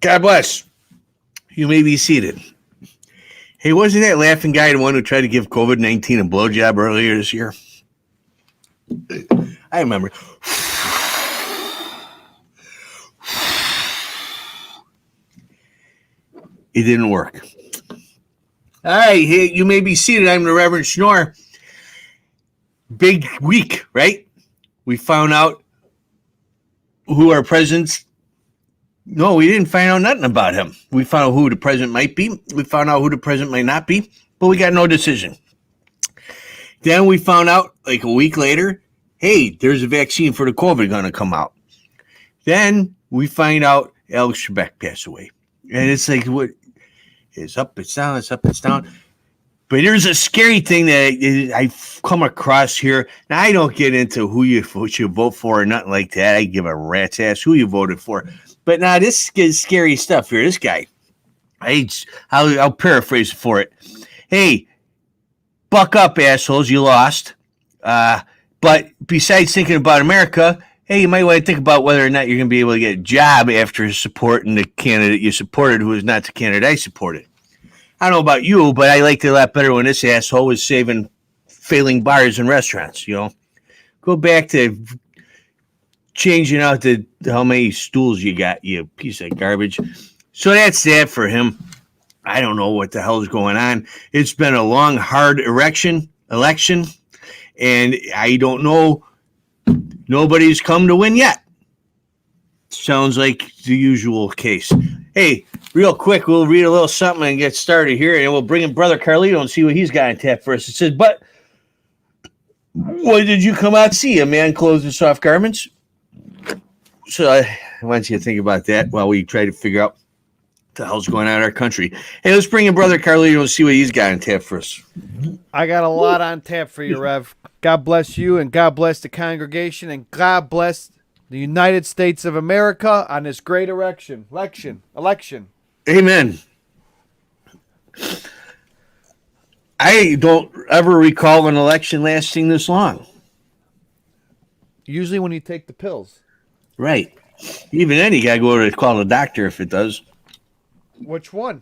God bless. You may be seated. Hey, wasn't that laughing guy the one who tried to give COVID-19 a blowjob earlier this year? I remember. It didn't work. All right, hey, you may be seated. I'm the Reverend Shnorr. Big week, right? We found out who our president's. No, we didn't find out nothing about him. We found out who the president might be. We found out who the president might not be, but we got no decision. Then we found out like a week later, hey, there's a vaccine for the COVID going to come out. Then we find out Alex Trebek passed away. And it's like, what? It's up, it's down, it's up, it's down. But there's a scary thing that I've come across here. Now, I don't get into who you should vote for or nothing like that. I give a rat's ass who you voted for. But now this is scary stuff here. This guy, I'll paraphrase for it. Hey, buck up, assholes. You lost. But besides thinking about America, hey, you might want to think about whether or not you're going to be able to get a job after supporting the candidate you supported who is not the candidate I supported. I don't know about you, but I liked it a lot better when this asshole was saving failing bars and restaurants, you know. Go back to changing out how many stools you got, you piece of garbage. So that's that for him. I don't know what the hell is going on. It's been a long, hard election, and I don't know. Nobody's come to win yet. Sounds like the usual case. Hey, real quick, we'll read a little something and get started here, and we'll bring in Brother Carlito and see what he's got on tap for us. It says, but what did you come out to see? A man clothed in soft garments? So I want you to think about that while we try to figure out what the hell's going on in our country. Hey, let's bring in Brother Carlito and see what he's got on tap for us. I got a lot on tap for you, Rev. God bless you, and God bless the congregation, and God bless the United States of America on this great election. Amen. I don't ever recall an election lasting this long. Usually when you take the pills. Right. Even then, you got to go to call the doctor if it does. Which one?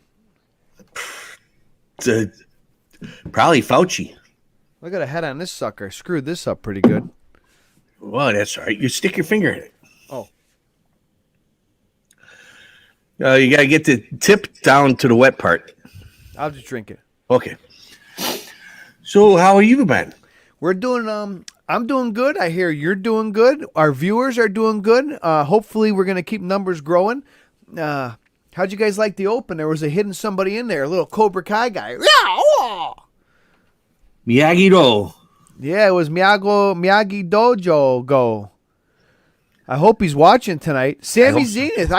Probably Fauci. Look at the head on this sucker. Screwed this up pretty good. Well, that's all right. You stick your finger in it. Oh. You got to get the tip down to the wet part. I'll just drink it. Okay. So, how have you been? We're doing, I'm doing good. I hear you're doing good. Our viewers are doing good. Hopefully, we're going to keep numbers growing. How'd you guys like the open? There was a hidden somebody in there, a little Cobra Kai guy. Miyagi-Do. Yeah, it was Miyagi Dojo Go. I hope he's watching tonight. Sammy Zenith,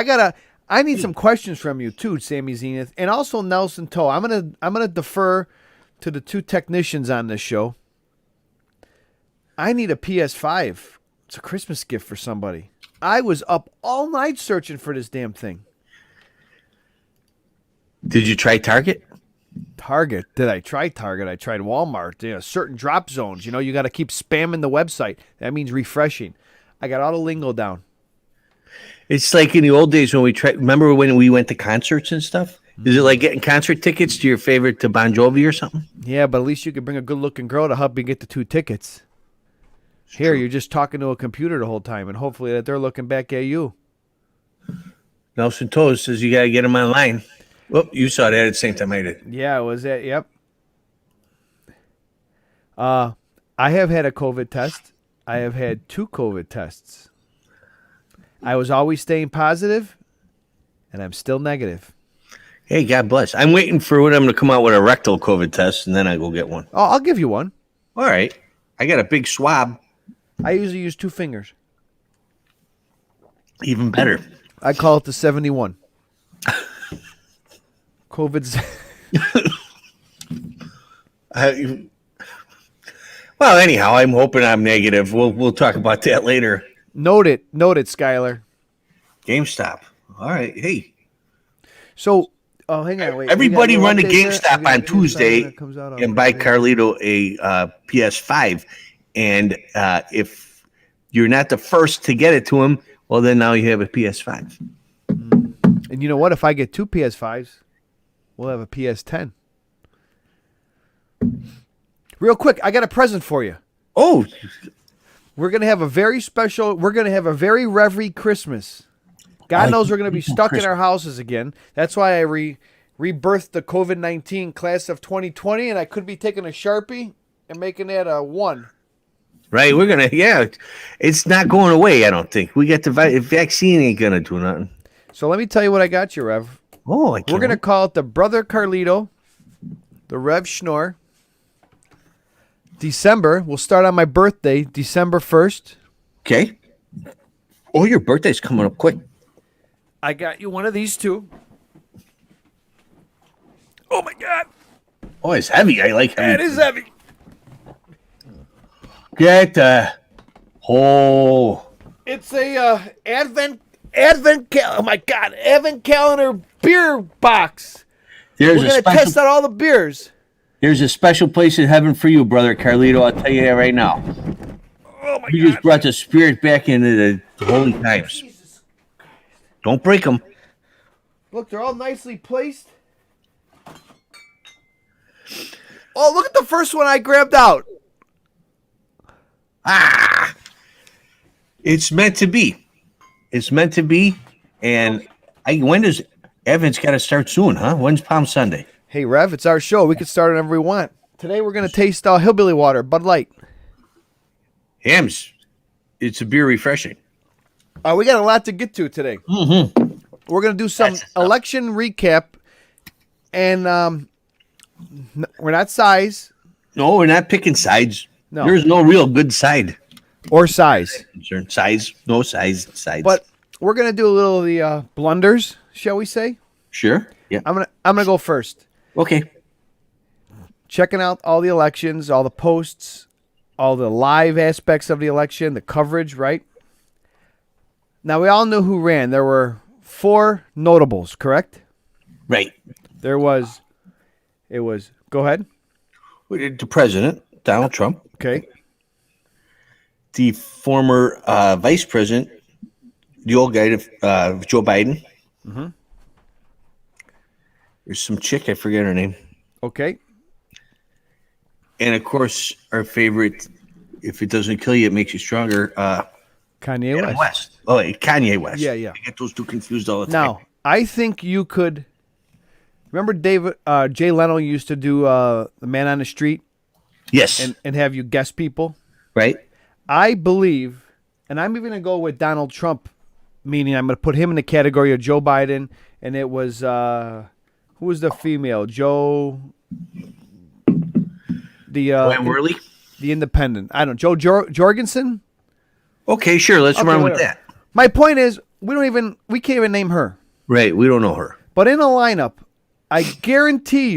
I need some questions from you too, Sammy Zenith, and also Nelson Toe. I'm gonna defer to the two technicians on this show. I need a PS5. It's a Christmas gift for somebody. I was up all night searching for this damn thing. Did you try Target? Target? Did I try Target? I tried Walmart. Certain drop zones. You got to keep spamming the website. That means refreshing. I got all the lingo down. It's like in the old days when we tried. Remember when we went to concerts and stuff? Is it like getting concert tickets to your favorite to Bon Jovi or something? Yeah, but at least you could bring a good-looking girl to help you get the 2 tickets. Here, you're just talking to a computer the whole time, and hopefully that they're looking back at you. Nelson Toes says you got to get them online. Well, you saw that at the same time I did. Yeah, was that? Yep. I have had a COVID test. I have had 2 COVID tests. I was always staying positive, and I'm still negative. Hey, God bless. I'm waiting for them to come out with a rectal COVID test, and then I go get one. Oh, I'll give you one. All right. I got a big swab. I usually use 2 fingers. Even better. I call it the 71. COVID's. Well, anyhow, I'm hoping I'm negative. We'll talk about that later. Note it, Skylar. GameStop. All right. Hey. So, hang on. Wait. Everybody run to GameStop on Tuesday and buy Carlito a PS5. And if you're not the first to get it to him, well, then now you have a PS5. And you know what? If I get 2 PS5s, we'll have a PS10. Real quick, I got a present for you. Oh, We're going to have a very special, we're going to have a very reverie Christmas. God knows we're going to be stuck in our houses again. That's why I rebirthed the COVID-19 class of 2020, and I could be taking a Sharpie and making that a 1. right. We're going to, it's not going away, I don't think. We get the vaccine ain't going to do nothing. So let me tell you what I got you, Rev. Oh, We're going to call it the Brother Carlito, the Rev Shnorr. December, we'll start on my birthday, December 1st. Okay. Oh, your birthday's coming up quick. I got you one of these two. Oh my God. Oh, it's heavy. I like heavy. It is heavy. Get the whole. It's a advent calendar beer box. We're going to test out all the beers. There's a special place in heaven for you, brother Carlito. I'll tell you that right now. Oh my You God. just brought the spirit back into the holy times. Jesus. Don't break them. Look, they're all nicely placed. Oh, look at the first one I grabbed out. It's meant to be. It's meant to be. And when does Evans got to start soon, huh? When's Palm Sunday? Hey, Rev, it's our show. We can start whenever we want. Today we're going to taste hillbilly water, Bud Light. Hams. It's a beer refreshing. We got a lot to get to today. Mm-hmm. We're going to do some election recap. And we're not size. No, we're not picking sides. No. There's no real good side. Or size. Size. No sides. But we're going to do a little of the blunders, shall we say? Sure. Yeah. I'm gonna go first. Okay. Checking out all the elections, all the posts, all the live aspects of the election, the coverage, right? Now, we all knew who ran. There were 4 notables, correct? Right. It was, go ahead. The president, Donald Trump. Okay. The former vice president, the old guy, Joe Biden. Mm-hmm. There's some chick, I forget her name. Okay. And, of course, our favorite, if it doesn't kill you, it makes you stronger, Kanye West. Oh, Kanye West. Yeah. I get those two confused all the time. Now, I think you could, remember Jay Leno used to do The Man on the Street? Yes. And have you guess people? Right? I believe, and I'm even going to go with Donald Trump, meaning I'm going to put him in the category of Joe Biden, and it was, who was the female? Joe, Gwen Worley? The independent. I don't know. Joe Jorgensen? Okay, sure. Let's run with that. My point is, we can't even name her. Right. We don't know her. But in a lineup, I guarantee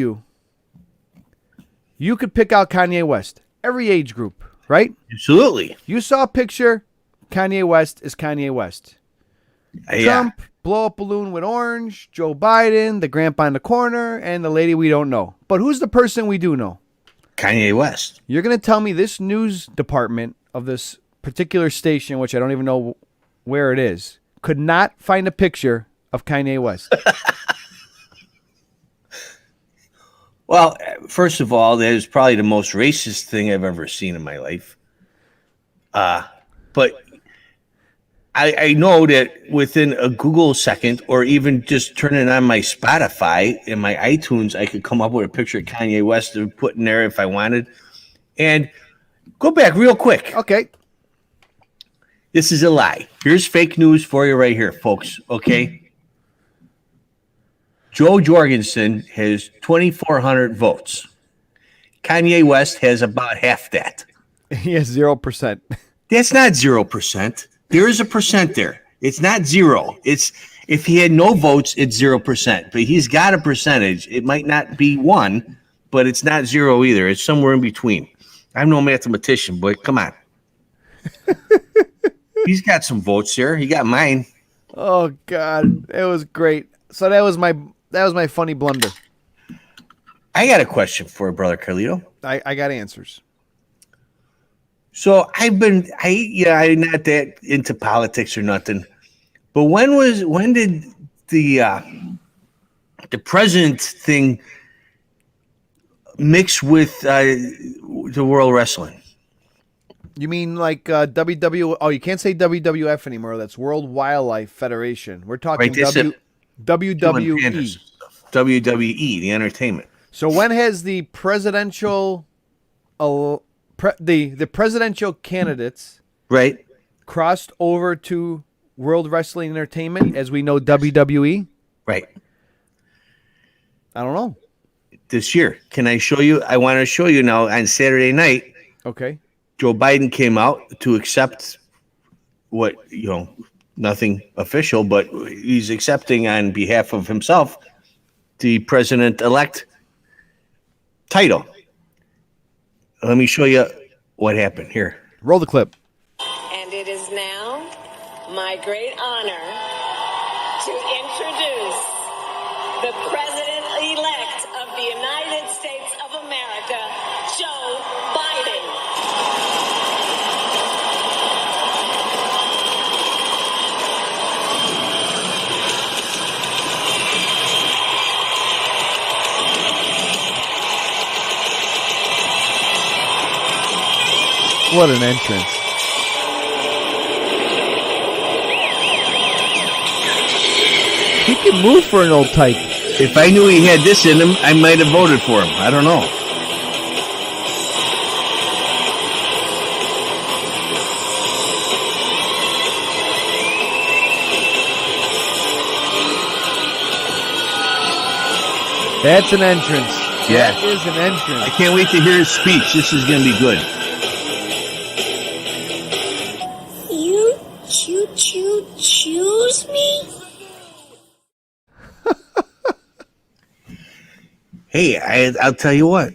you could pick out Kanye West. Every age group, right? Absolutely. You saw a picture, Kanye West is Kanye West. Trump, blow up balloon with orange, Joe Biden, the grandpa in the corner, and the lady we don't know. But who's the person we do know? Kanye West. You're going to tell me this news department of this particular station, which I don't even know where it is, could not find a picture of Kanye West. Well, first of all, that is probably the most racist thing I've ever seen in my life. But I know that within a Google second, or even just turning on my Spotify and my iTunes, I could come up with a picture of Kanye West to put in there if I wanted. And go back real quick. Okay. This is a lie. Here's fake news for you right here, folks. Okay. Joe Jorgensen has 2,400 votes. Kanye West has about half that. He has 0%. That's not 0%. There is a percent there. It's not zero. It's if he had no votes, it's 0%. But he's got a percentage. It might not be 1, but it's not 0 either. It's somewhere in between. I'm no mathematician, but come on. He's got some votes here. He got mine. Oh God, it was great. So that was my funny blunder. I got a question for you, brother Carlito. I got answers. So I'm not that into politics or nothing. But when did the president thing mixed with the World Wrestling. You mean like WW? Oh, you can't say WWF anymore. That's World Wildlife Federation. We're talking WWE. WWE, the entertainment. So when has the presidential, the presidential candidates Right. crossed over to World Wrestling Entertainment, as we know WWE? Right. I don't know. This year. Can I show you? I want to show you now on Saturday night. Okay. Joe Biden came out to accept what, nothing official, but he's accepting on behalf of himself the president-elect title. Let me show you what happened here. Roll the clip. And it is now my great honor to introduce the President-elect of the United States of America, Joe Biden. What an entrance. He can move for an old tyke. If I knew he had this in him, I might have voted for him. I don't know. That's an entrance. Yeah. That is an entrance. I can't wait to hear his speech. This is going to be good. You choose me? Hey, I'll tell you what.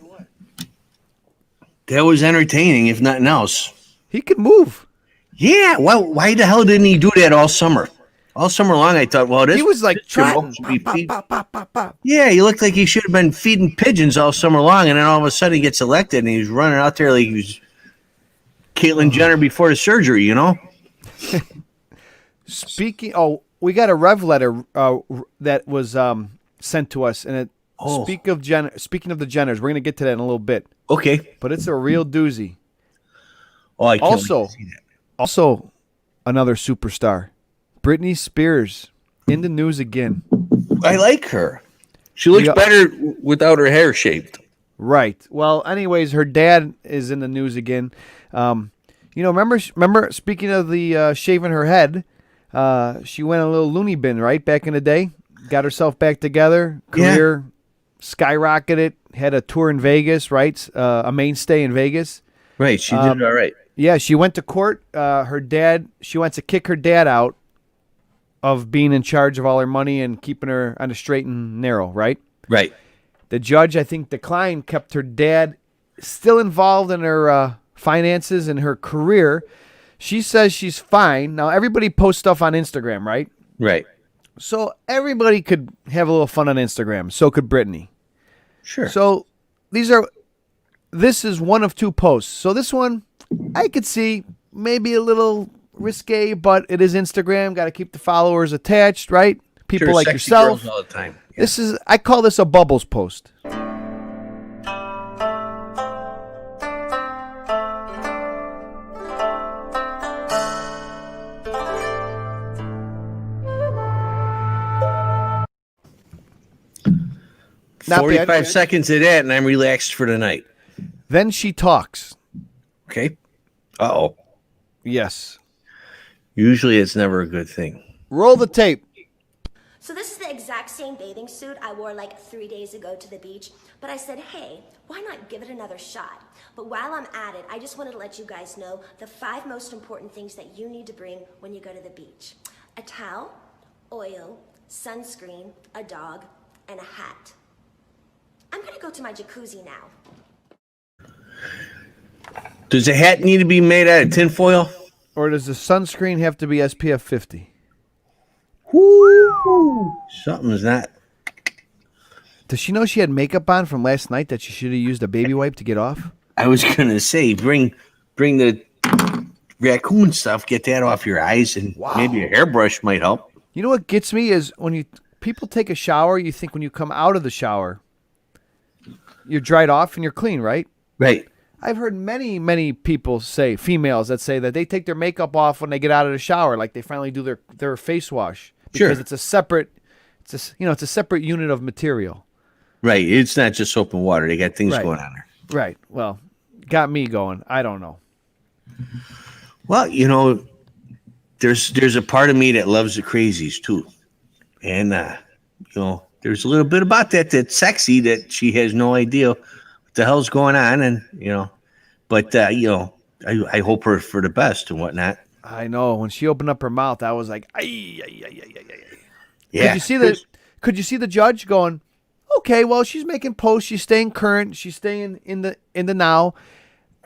That was entertaining, if nothing else. He can move. Yeah, well, why the hell didn't he do that all summer? All summer long, I thought, well, this He was like this Joe trotting. should be feed- Pop, pop, pop, pop. Yeah, he looked like he should have been feeding pigeons all summer long, and then all of a sudden he gets elected, and he's running out there like he was Caitlyn Jenner before the surgery, Speaking, we got a rev letter that was sent to us, and it speaking of the Jenners, we're gonna get to that in a little bit. Okay. But it's a real doozy. Oh, I can't wait to see that. Also, another superstar, Britney Spears, in the news again. I like her. She looks better without her hair shaved. Right. Well, anyways, her dad is in the news again. Remember, speaking of the shaving her head, she went a little loony bin, right, back in the day. Got herself back together. Career skyrocketed. Had a tour in Vegas, right? A mainstay in Vegas. Right. She did all right. Yeah, she went to court. She went to kick her dad out of being in charge of all her money and keeping her on the straight and narrow, right? Right. The judge, I think, declined, kept her dad still involved in her finances and her career. She says she's fine. Now, everybody posts stuff on Instagram, right? Right. So everybody could have a little fun on Instagram. So could Britney. Sure. So this is one of two posts. So this one, I could see maybe a little risque, but it is Instagram. Got to keep the followers attached, right? People like sexy yourself. girls all the time. I call this a bubbles post. Not 45 bad. seconds of that, and I'm relaxed for the night. Then she talks. Okay. Uh-oh. Yes. Usually it's never a good thing. Roll the tape. So this is the exact same bathing suit I wore like 3 days ago to the beach, but I said, hey, why not give it another shot? But while I'm at it, I just wanted to let you guys know the 5 most important things that you need to bring when you go to the beach. A towel, oil, sunscreen, a dog, and a hat. I'm gonna go to my jacuzzi now. Does the hat need to be made out of tinfoil? Or does the sunscreen have to be SPF 50? Woo! Something's not. Does she know she had makeup on from last night that she should have used a baby wipe to get off? I was gonna say, bring the raccoon stuff, get that off your eyes, and maybe a hairbrush might help. You know what gets me is when you people take a shower, you think when you come out of the shower, you're dried off and you're clean, right? Right. I've heard many, many people say, females that say that they take their makeup off when they get out of the shower, like they finally do their face wash because Sure. it's a separate unit of material. Right. It's not just soap and water. They got things Right. going on there. Right. Well, got me going. I don't know. Well, there's a part of me that loves the crazies too. And, there's a little bit about that's sexy that she has no idea what the hell's going on. And, but, I hope her for the best and whatnot. I know. When she opened up her mouth, I was like, ay, ay, ay, ay, ay, ay. Yeah. Could you see the judge going, okay, well, she's making posts. She's staying current. She's staying in the now.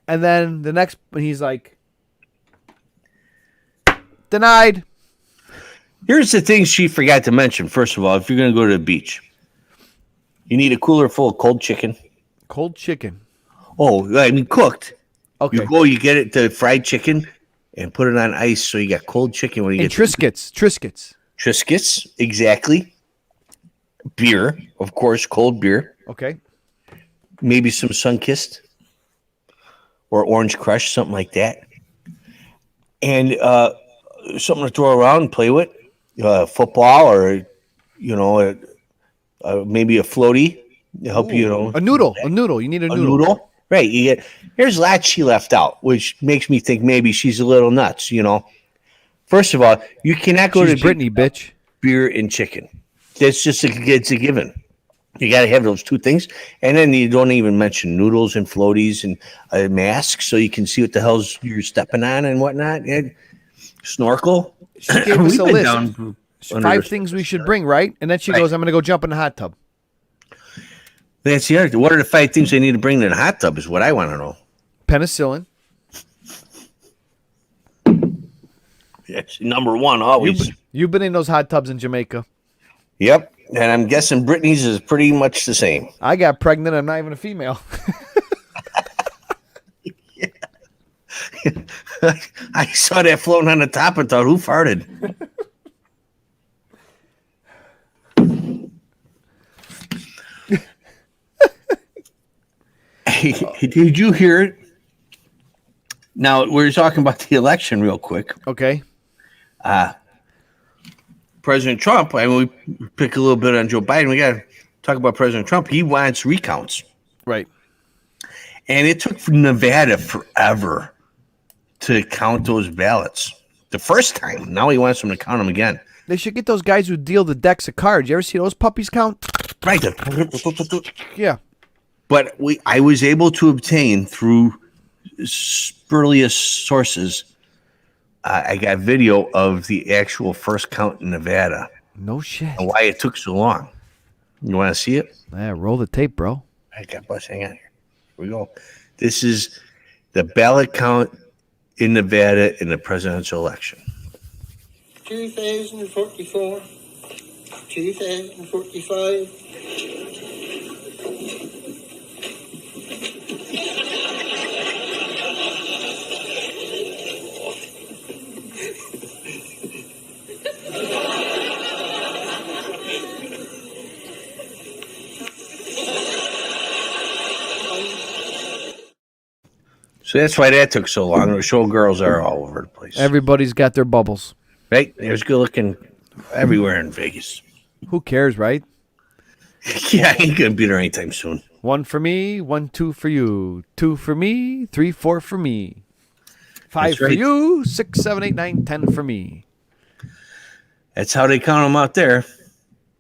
And then the next, he's like, denied. Here's the things she forgot to mention. First of all, if you're going to go to the beach, you need a cooler full of cold chicken. Cold chicken. Oh, I mean, cooked. Okay. You get it to fried chicken and put it on ice. So you got cold chicken when you And get Triscuits. Triscuits, exactly. Beer, of course, cold beer. Okay. Maybe some Sunkist or Orange Crush, something like that. And something to throw around and play with. Football or, maybe a floaty to help you. A noodle. A noodle. You need a noodle. Right. Here's lots she left out, which makes me think maybe she's a little nuts, First of all, you cannot go She's to Britney, bitch. beer and chicken. That's just it's a given. You got to have those two things. And then you don't even mention noodles and floaties and a mask so you can see what the hell's you're stepping on and whatnot. And snorkel. She gave us a We've been list. down under 5 the- things we should bring, right? And then she Right. goes, I'm going to go jump in the hot tub. That's the other. What are the 5 things they need to bring to the hot tub is what I want to know. Penicillin. Yes, number one, always. You've been in those hot tubs in Jamaica. Yep. And I'm guessing Britney's is pretty much the same. I got pregnant. I'm not even a female. I saw that floating on the top and thought, who farted? Hey, did you hear it? Now, we're talking about the election real quick. Okay. President Trump, I mean, we pick a little bit on Joe Biden. We got to talk about President Trump. He wants recounts. Right. And it took Nevada forever to count those ballots. The first time. Now he wants them to count them again. They should get those guys who deal the decks of cards. You ever see those puppies count? Right. Yeah. But I was able to obtain through spurious sources. I got video of the actual first count in Nevada No shit. and why it took so long. You want to see it? Yeah, roll the tape, bro. I got bus. Hang on here. Here we go. This is the ballot count in Nevada in the presidential election. 2044, 2045. So that's why that took so long. The showgirls are all over the place. Everybody's got their bubbles. Right? There's good looking everywhere in Vegas. Who cares, right? Yeah, I ain't going to be there anytime soon. 1 for me, 1, 2 for you. 2 for me, 3, 4 for me. 5 That's for right. you, 6, 7, 8, 9, 10 for me. That's how they count them out there.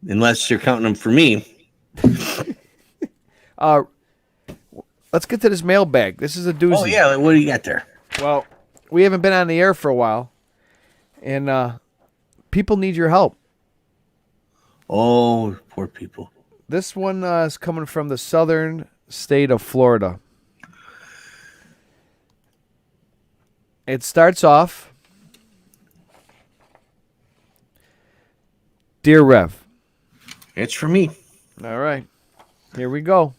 Unless they're counting them for me. Let's get to this mailbag. This is a doozy. Oh, yeah. What do you got there? Well, we haven't been on the air for a while, and people need your help. Oh, poor people. This one is coming from the southern state of Florida. It starts off, Dear Rev. It's for me. All right, here we go.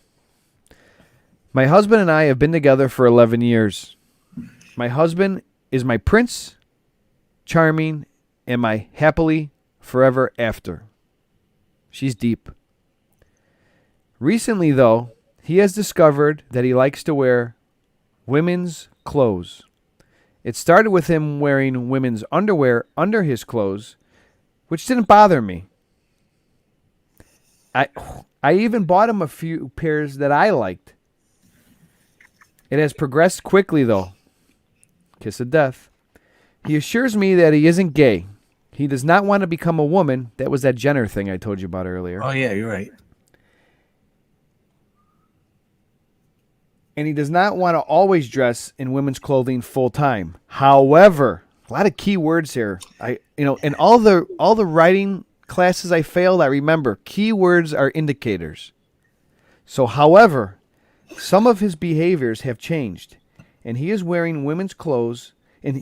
My husband and I have been together for 11 years. My husband is my prince, charming, and my happily forever after. She's deep. Recently, though, he has discovered that he likes to wear women's clothes. It started with him wearing women's underwear under his clothes, which didn't bother me. I even bought him a few pairs that I liked. It has progressed quickly, though. Kiss of death. He assures me that he isn't gay. He does not want to become a woman. That was that Jenner thing I told you about earlier. Oh, yeah, you're right. And he does not want to always dress in women's clothing full time. However, a lot of key words here. In all the writing classes I failed, I remember keywords are indicators. So, however, some of his behaviors have changed, and he is wearing women's clothes, and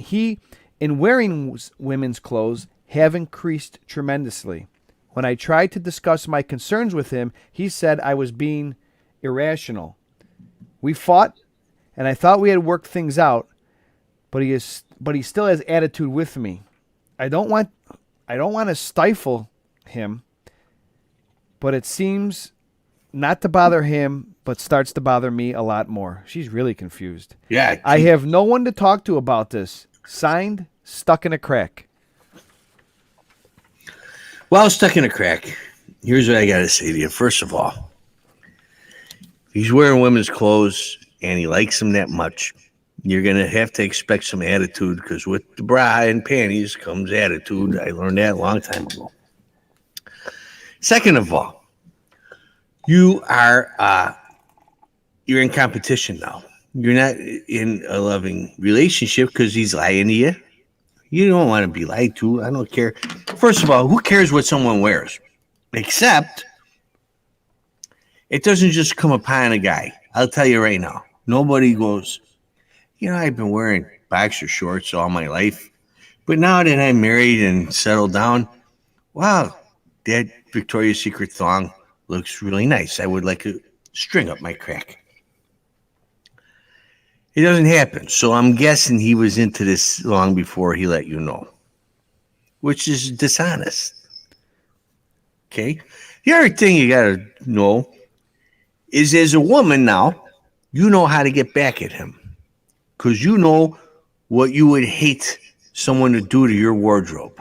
in wearing women's clothes have increased tremendously. When I tried to discuss my concerns with him, he said I was being irrational. We fought, and I thought we had worked things out, but he still has attitude with me. I don't want to stifle him, but it seems not to bother him, but starts to bother me a lot more. She's really confused. Yeah. I have no one to talk to about this. Signed, Stuck in a Crack. Well, stuck in a crack. Here's what I got to say to you. First of all, he's wearing women's clothes and he likes them that much. You're going to have to expect some attitude because with the bra and panties comes attitude. I learned that a long time ago. Second of all, you're in competition now. You're not in a loving relationship because he's lying to you. You don't want to be lied to. I don't care. First of all, who cares what someone wears? Except it doesn't just come upon a guy. I'll tell you right now. Nobody goes, I've been wearing boxer shorts all my life. But now that I'm married and settled down, wow, that Victoria's Secret thong looks really nice. I would like to string up my crack. It doesn't happen. So I'm guessing he was into this long before he let you know, which is dishonest. Okay? The other thing you got to know is as a woman now, you know how to get back at him because you know what you would hate someone to do to your wardrobe.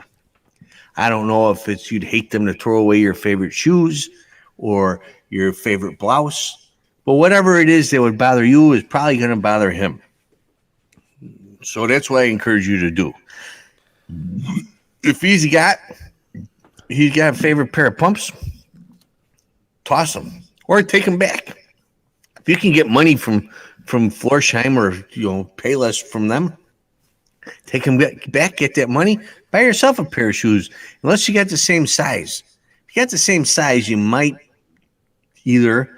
I don't know if it's you'd hate them to throw away your favorite shoes or your favorite blouse. But whatever it is that would bother you is probably going to bother him. So that's what I encourage you to do. If he's got a favorite pair of pumps, toss them or take them back. If you can get money from Florsheim or pay less from them, take them back, get that money, buy yourself a pair of shoes. Unless you got the same size. If you got the same size, you might either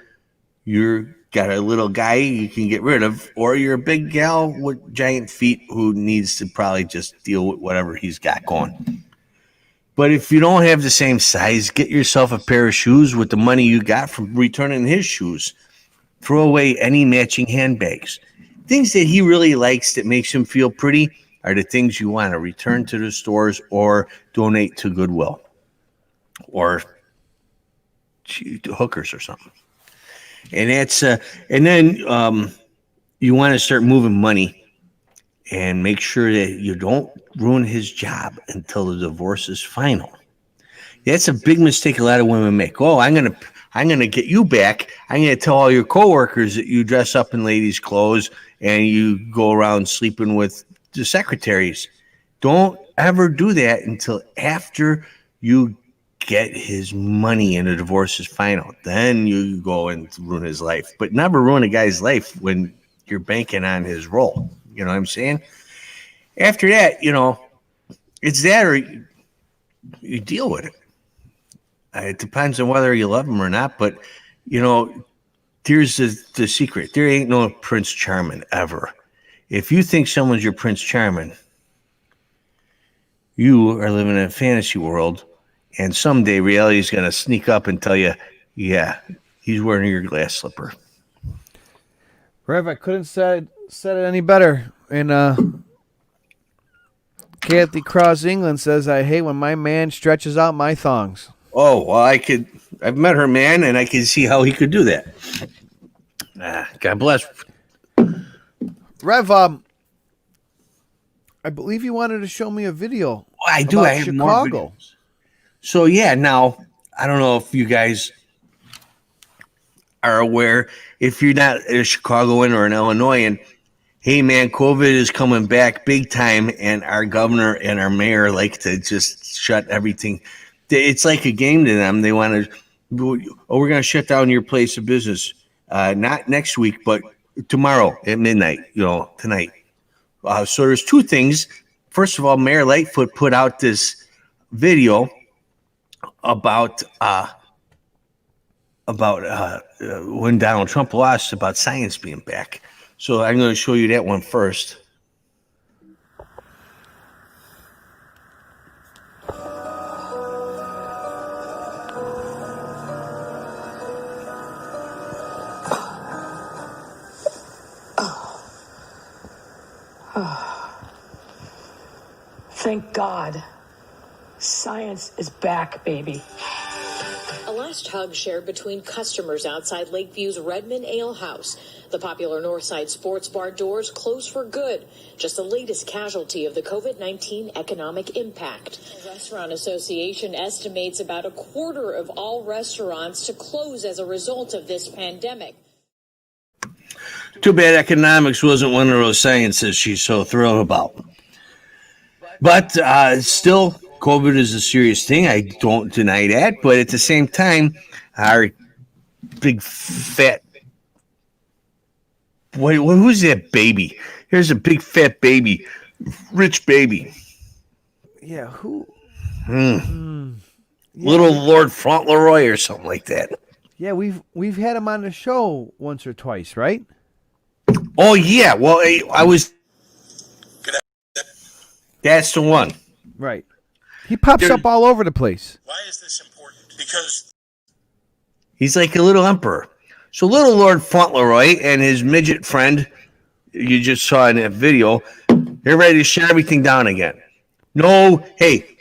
you're got a little guy you can get rid of, or you're a big gal with giant feet who needs to probably just deal with whatever he's got going. But if you don't have the same size, get yourself a pair of shoes with the money you got from returning his shoes. Throw away any matching handbags. Things that he really likes that makes him feel pretty are the things you want to return to the stores or donate to Goodwill or to hookers or something. And that's and then you want to start moving money and make sure that you don't ruin his job until the divorce is final. That's a big mistake a lot of women make. Oh, I'm gonna get you back. I'm gonna tell all your coworkers that you dress up in ladies' clothes and you go around sleeping with the secretaries. Don't ever do that until after you get his money and the divorce is final. Then you go and ruin his life. But never ruin a guy's life when you're banking on his role. You know what I'm saying? After that, it's that or you deal with it. It depends on whether you love him or not. But, here's the secret. There ain't no Prince Charming ever. If you think someone's your Prince Charming, you are living in a fantasy world. And someday reality is going to sneak up and tell you, yeah, he's wearing your glass slipper. Rev, I couldn't said it any better. And Kathy Cross England says, I hate when my man stretches out my thongs. Oh, well, I could I've met her man, and I can see how he could do that. God bless. Rev, I believe you wanted to show me a video. I do. About I have Chicago. more videos. So yeah, now I don't know if you guys are aware. If you're not a Chicagoan or an Illinoisan, hey man, COVID is coming back big time, and our governor and our mayor like to just shut everything. It's like a game to them. They want to. Oh, we're going to shut down your place of business. Not next week, but tomorrow at midnight. Tonight. So there's two things. First of all, Mayor Lightfoot put out this video about when Donald Trump lost, about science being back. So I'm going to show you that one first. Thank God. Science is back, baby. A last hug shared between customers outside Lakeview's Redmond Ale House. The popular Northside sports bar doors closed for good. Just the latest casualty of the COVID-19 economic impact. The Restaurant Association estimates about a quarter of all restaurants to close as a result of this pandemic. Too bad economics wasn't one of those sciences she's so thrilled about. But still, COVID is a serious thing. I don't deny that. But at the same time, our big fat... who's that baby? Here's a big fat baby. Rich baby. Yeah, who? Little Lord Fauntleroy or something like that. Yeah, we've had him on the show once or twice, right? Oh, yeah. Well, I was... That's the one. Right. He pops up all over the place. Why is this important? Because he's like a little emperor. So little Lord Fauntleroy and his midget friend, you just saw in that video, they're ready to shut everything down again. No, hey,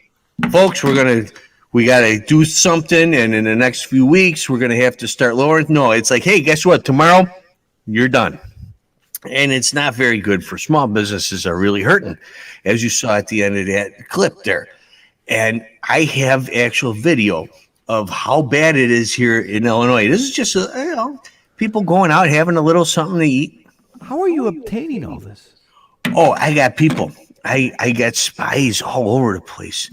folks, we got to do something, and in the next few weeks, we're going to have to start lowering. No, it's like, hey, guess what? Tomorrow, you're done. And it's not very good for small businesses are really hurting, as you saw at the end of that clip there. And I have actual video of how bad it is here in Illinois. This is just, people going out having a little something to eat. How are you obtaining all this? Oh, I got people. I got spies all over the place.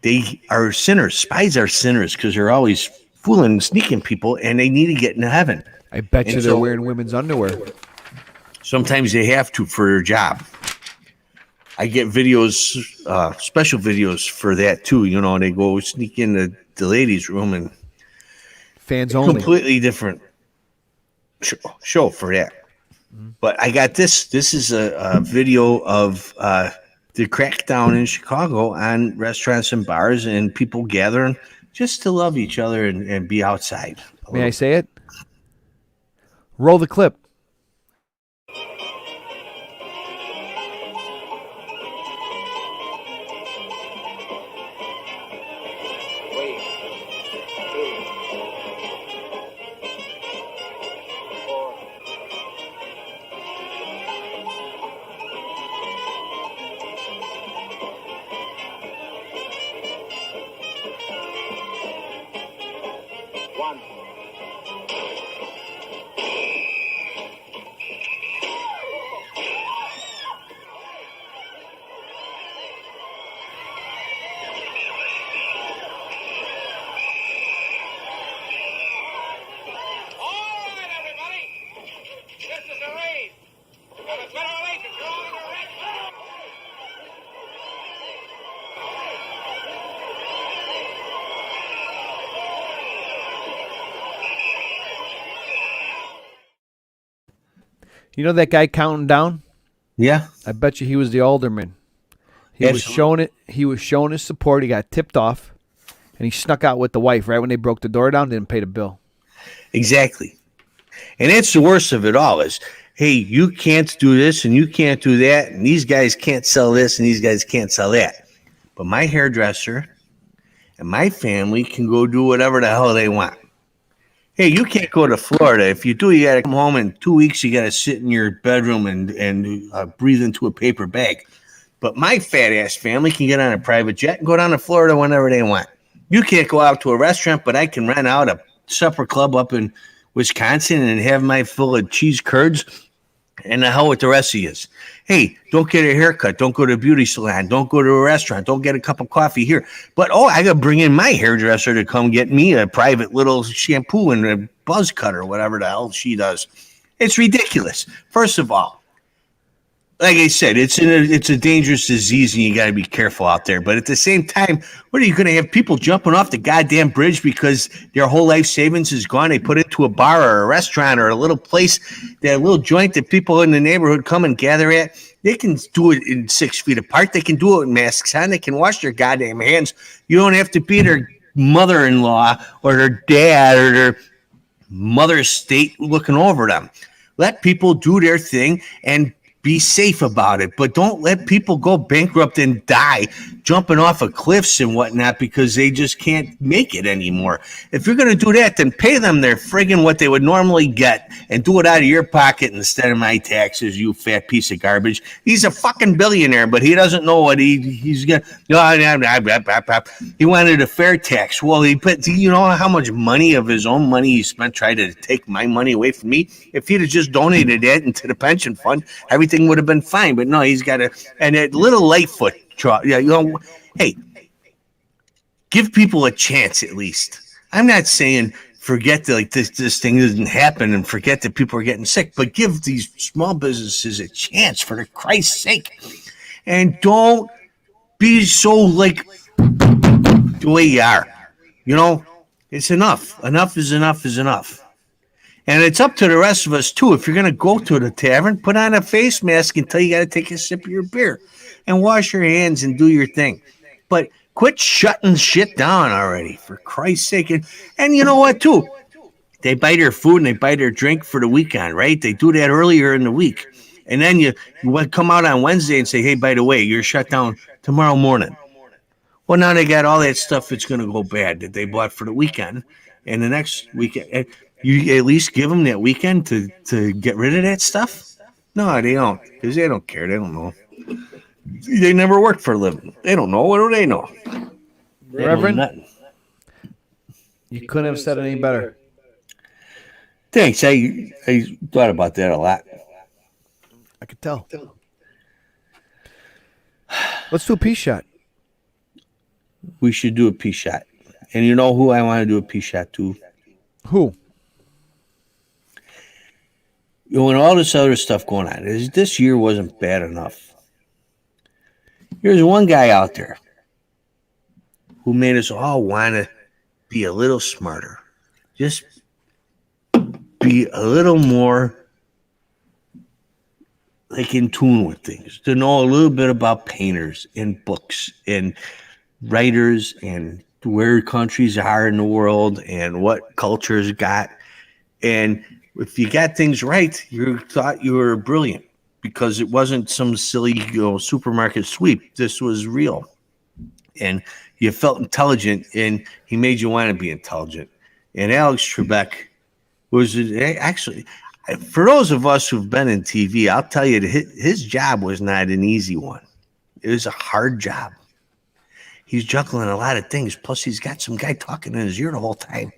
They are sinners. Spies are sinners because they're always fooling and sneaking people, and they need to get into heaven. I bet you they're wearing women's underwear. Sometimes they have to for their job. I get videos, special videos for that too. And they go sneak in the ladies' room and fans only. Completely different show for that. Mm-hmm. But I got this. This is a video of the crackdown in Chicago on restaurants and bars and people gathering just to love each other and be outside. May I say it? Roll the clip. You know that guy counting down? Yeah. I bet you he was the alderman. He was showing it. He was showing his support. He got tipped off, and he snuck out with the wife right when they broke the door down. Didn't pay the bill. Exactly. And that's the worst of it all is, hey, you can't do this and you can't do that, and these guys can't sell this and these guys can't sell that. But my hairdresser and my family can go do whatever the hell they want. Hey, you can't go to Florida. If you do, you got to come home in 2 weeks. You got to sit in your bedroom and breathe into a paper bag. But my fat ass family can get on a private jet and go down to Florida whenever they want. You can't go out to a restaurant, but I can rent out a supper club up in Wisconsin and have my fill of cheese curds. And the hell with the rest of you. Hey, don't get a haircut. Don't go to a beauty salon. Don't go to a restaurant. Don't get a cup of coffee here. But, I got to bring in my hairdresser to come get me a private little shampoo and a buzz cut or whatever the hell she does. It's ridiculous. First of all, like I said, it's a dangerous disease and you got to be careful out there. But at the same time, what are you going to have people jumping off the goddamn bridge because their whole life savings is gone? They put it to a bar or a restaurant or a little place, that little joint that people in the neighborhood come and gather at. They can do it in 6 feet apart. They can do it with masks on. They can wash their goddamn hands. You don't have to be their mother-in-law or their dad or their mother's state looking over them. Let people do their thing and be safe about it, but don't let people go bankrupt and die jumping off of cliffs and whatnot because they just can't make it anymore. If you're going to do that, then pay them their friggin' what they would normally get and do it out of your pocket instead of my taxes, you fat piece of garbage. He's a fucking billionaire, but he doesn't know what he's going to. He wanted a fair tax. Well, do you know how much money of his own money he spent trying to take my money away from me? If he'd have just donated that into the pension fund, everything would have been fine. But no, he's got a little Lightfoot. Hey, give people a chance at least. I'm not saying forget that this thing doesn't happen and forget that people are getting sick, but give these small businesses a chance for Christ's sake. And don't be so the way you are. It's enough. Enough is enough is enough. And it's up to the rest of us, too. If you're going to go to the tavern, put on a face mask until you got to take a sip of your beer and wash your hands and do your thing. But quit shutting shit down already, for Christ's sake. And you know what, too? They buy their food and they buy their drink for the weekend, right? They do that earlier in the week. And then you come out on Wednesday and say, hey, by the way, you're shut down tomorrow morning. Well, now they got all that stuff that's going to go bad that they bought for the weekend. And the next weekend, you at least give them that weekend to get rid of that stuff? No, they don't, because they don't care. They don't know. They never worked for a living. They don't know. What do they know? Reverend, you couldn't have said it any better. Thanks. I thought about that a lot. I could tell. Let's do a peace shot. We should do a peace shot. And you know who I want to do a peace shot to? Who? When all this other stuff going on, this year wasn't bad enough. There's one guy out there who made us all want to be a little smarter. Just be a little more in tune with things. To know a little bit about painters and books and writers and where countries are in the world and what cultures got. And if you got things right, you thought you were brilliant because it wasn't some silly, supermarket sweep. This was real. And you felt intelligent, and he made you want to be intelligent. And Alex Trebek was actually, for those of us who've been in TV, I'll tell you that his job was not an easy one. It was a hard job. He's juggling a lot of things. Plus, he's got some guy talking in his ear the whole time.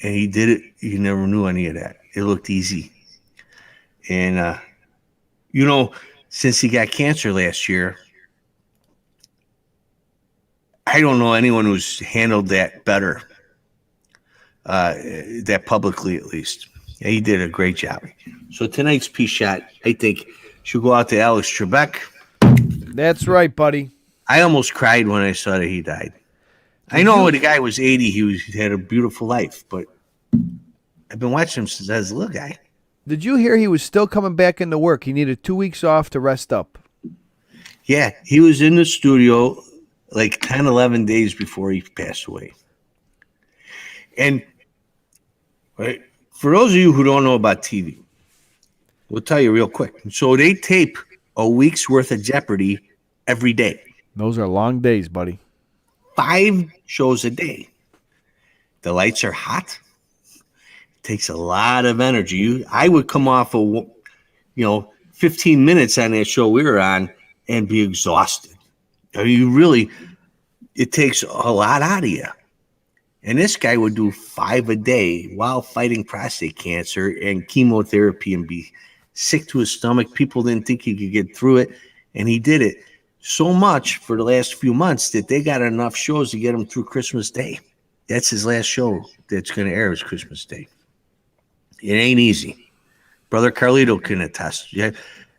And he did it. You never knew any of that. It looked easy. And, since he got cancer last year, I don't know anyone who's handled that better, that publicly at least. Yeah, he did a great job. So tonight's peace shot, I think, should go out to Alex Trebek. That's right, buddy. I almost cried when I saw that he died. I know the guy was 80. He had a beautiful life, but I've been watching him since I was a little guy. Did you hear he was still coming back into work? He needed 2 weeks off to rest up. Yeah, he was in the studio 10, 11 days before he passed away. And for those of you who don't know about TV, we'll tell you real quick. So they tape a week's worth of Jeopardy every day. Those are long days, buddy. 5 shows a day. the lights are hot. It takes a lot of energy. I would come off of 15 minutes on that show we were on and be exhausted. I mean, it takes a lot out of you. And this guy would do 5 a day while fighting prostate cancer and chemotherapy and be sick to his stomach. People didn't think he could get through it. And he did it so much for the last few months that they got enough shows to get him through Christmas Day. That's his last show that's going to air is Christmas Day. It ain't easy. Brother Carlito can attest. Yeah,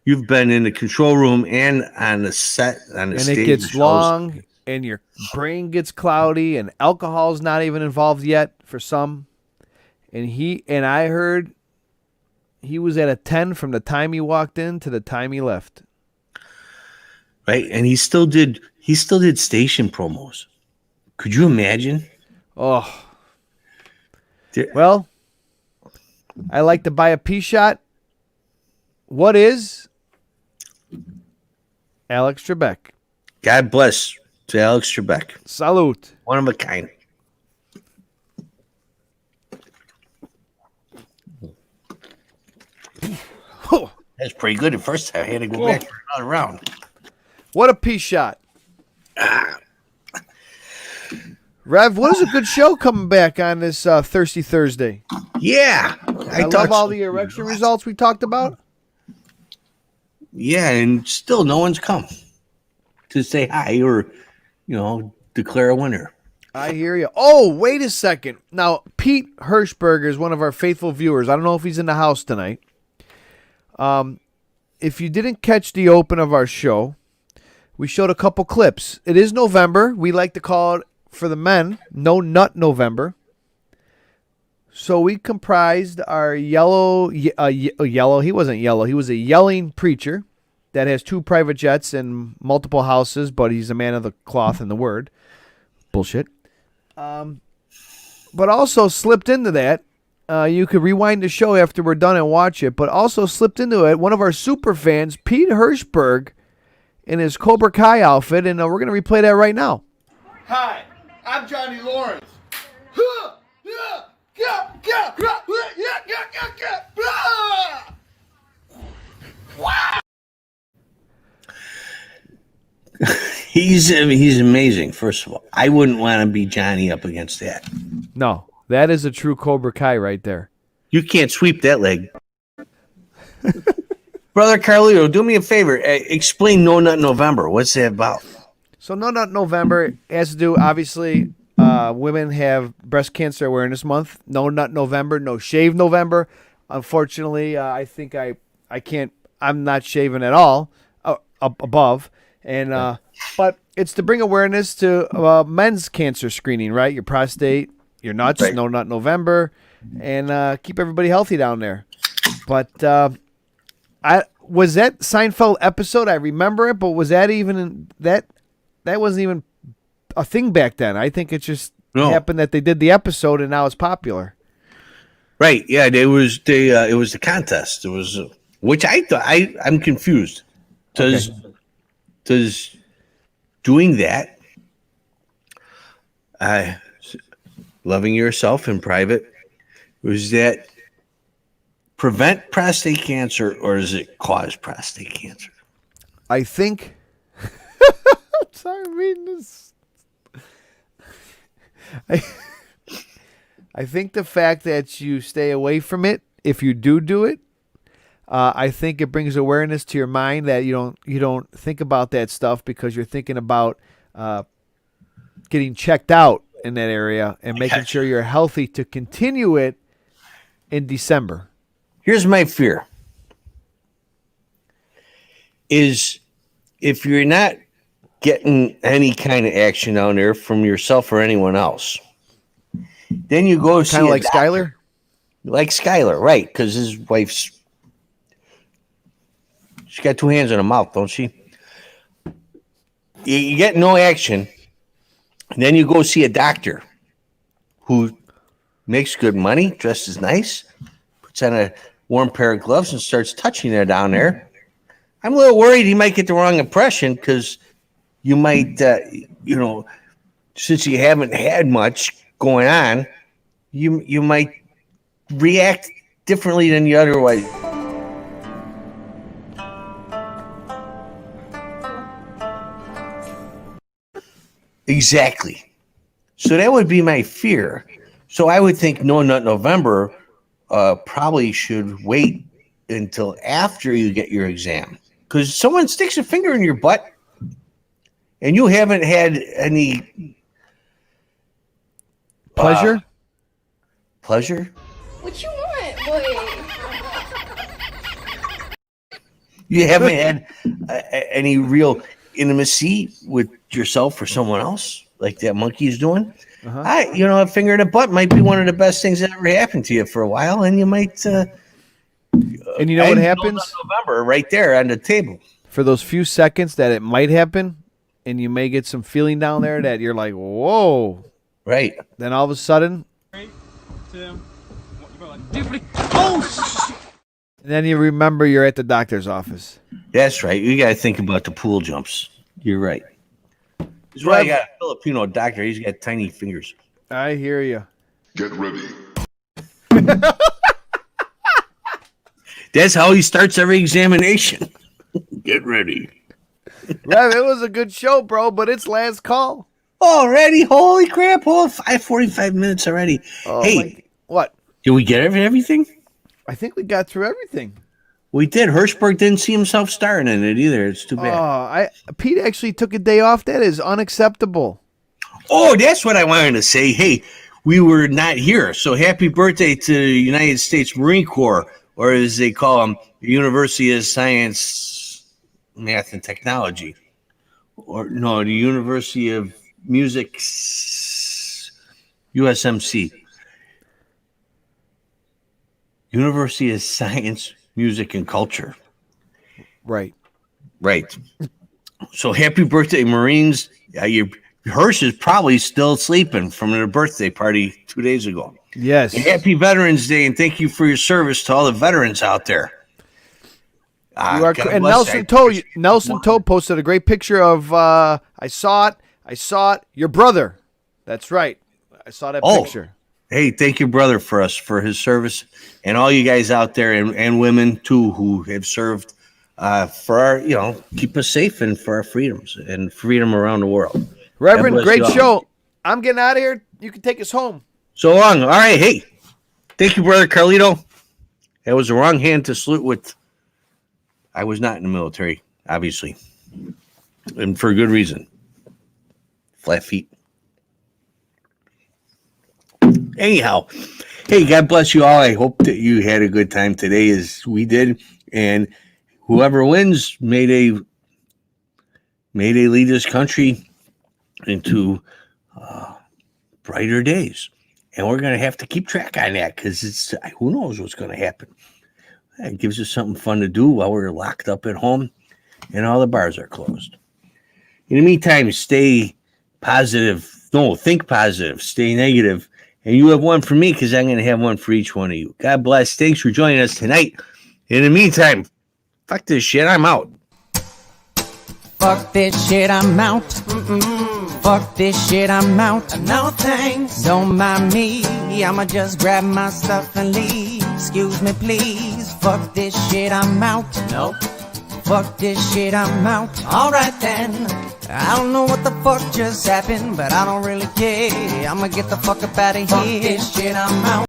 you've been in the control room and on the set, on the stage. And it gets long, and your brain gets cloudy, and alcohol's not even involved yet for some. And I heard he was at a 10 from the time he walked in to the time he left. Right, and he still did station promos. Could you imagine? Oh. Well, I like to buy a pea shot. What is Alex Trebek? God bless to Alex Trebek. Salute. One of a kind. That's pretty good at first time. I had to go back for another round. What a pea shot. Rev, what is a good show coming back on this Thirsty Thursday? Yeah. I love all the erection results we talked about. Yeah, and still no one's come to say hi or, declare a winner. I hear you. Oh, wait a second. Now, Pete Hirschberger is one of our faithful viewers. I don't know if he's in the house tonight. If you didn't catch the open of our show, we showed a couple clips. It is November. We like to call it, for the men, No Nut November. So we comprised our yellow, he wasn't yellow. He was a yelling preacher that has 2 private jets and multiple houses, but he's a man of the cloth and the word. Bullshit. But also slipped into that. You could rewind the show after we're done and watch it, but also slipped into it one of our super fans, Pete Hirschberg, in his Cobra Kai outfit, and we're going to replay that right now. Hi, I'm Johnny Lawrence. He's amazing, first of all. I wouldn't want to be Johnny up against that. No, that is a true Cobra Kai right there. You can't sweep that leg. Brother Carlito, do me a favor. Explain No Nut November. What's that about? So No Nut November has to do, obviously, women have Breast Cancer Awareness Month. No Nut November, No Shave November. Unfortunately, I think I can't, I'm not shaving at all above. And but it's to bring awareness to men's cancer screening, right? Your prostate, your nuts, right. No Nut November, and keep everybody healthy down there. But I was that Seinfeld episode. I remember it, but was that even that wasn't even a thing back then? I think it just happened that they did the episode and now it's popular. Right? Yeah, it was the contest. It was which I thought I'm confused. Does doing that, loving yourself in private, was that prevent prostate cancer or does it cause prostate cancer? I think. Sorry, I'm reading this. I think the fact that you stay away from it, if you do it, I think it brings awareness to your mind that you don't think about that stuff because you're thinking about getting checked out in that area and making sure you're healthy to continue it in December. Here's my fear. Is if you're not getting any kind of action down there from yourself or anyone else, then you go see kind of like Skyler? Like Skyler, right, because his wife's she's got 2 hands on her mouth, don't she? You get no action, and then you go see a doctor who makes good money, dresses nice, puts on a warm pair of gloves and starts touching her down there. I'm a little worried he might get the wrong impression because you might, since you haven't had much going on, you might react differently than you otherwise. Exactly. So that would be my fear. So I would think No Nut November probably should wait until after you get your exam. Because someone sticks a finger in your butt and you haven't had any Pleasure? Pleasure? What you want, boy? You haven't had any real intimacy with yourself or someone else like that monkey is doing. A finger in the butt might be one of the best things that ever happened to you for a while, and you might. And you know what happens? November, right there on the table. For those few seconds that it might happen, and you may get some feeling down there that you're like, whoa. Right. Then all of a sudden. 3, 2, 1. And then you remember you're at the doctor's office. That's right. You got to think about the pool jumps. You're right. That's why I got a Filipino doctor. He's got tiny fingers. I hear you. Get ready. That's how he starts every examination. Get ready. Rev, it was a good show, bro, but it's last call. Already? Holy crap. 45 minutes already. Oh, hey. What? Did we get everything? I think we got through everything. We did. Hirschberg didn't see himself starring in it either. It's too bad. Pete actually took a day off. That is unacceptable. Oh, that's what I wanted to say. Hey, we were not here. So happy birthday to the United States Marine Corps, or as they call them, the University of Science, Math, and Technology. Or no, the University of Music, USMC. University of Science, Music, and Culture. Right. So happy birthday, Marines. Hirsch is probably still sleeping from their birthday party 2 days ago. Yes. And happy Veterans Day, and thank you for your service to all the veterans out there. You are, and Nelson Toe posted a great picture of, I saw it, your brother. That's right. I saw that picture. Hey, thank you, brother, for his service, and all you guys out there, and women too, who have served for our, keep us safe and for our freedoms and freedom around the world. Reverend, great show. I'm getting out of here. You can take us home. So long. All right. Hey, thank you, brother Carlito. That was the wrong hand to salute with. I was not in the military, obviously, and for good reason. Flat feet. Anyhow, hey, God bless you all. I hope that you had a good time today as we did. And whoever wins, may they lead this country into brighter days. And we're going to have to keep track on that because who knows what's going to happen. It gives us something fun to do while we're locked up at home and all the bars are closed. In the meantime, stay positive. No, think positive. Stay negative. And you have one for me because I'm going to have one for each one of you. God bless. Thanks for joining us tonight. In the meantime, fuck this shit. I'm out. Fuck this shit. I'm out. Fuck this shit. I'm out. No thanks. Don't mind me. I'ma just grab my stuff and leave. Excuse me, please. Fuck this shit. I'm out. Nope. Fuck this shit. I'm out. Alright then. I don't know what the fuck just happened, but I don't really care. I'ma get the fuck up out of here. Fuck this shit, I'm out.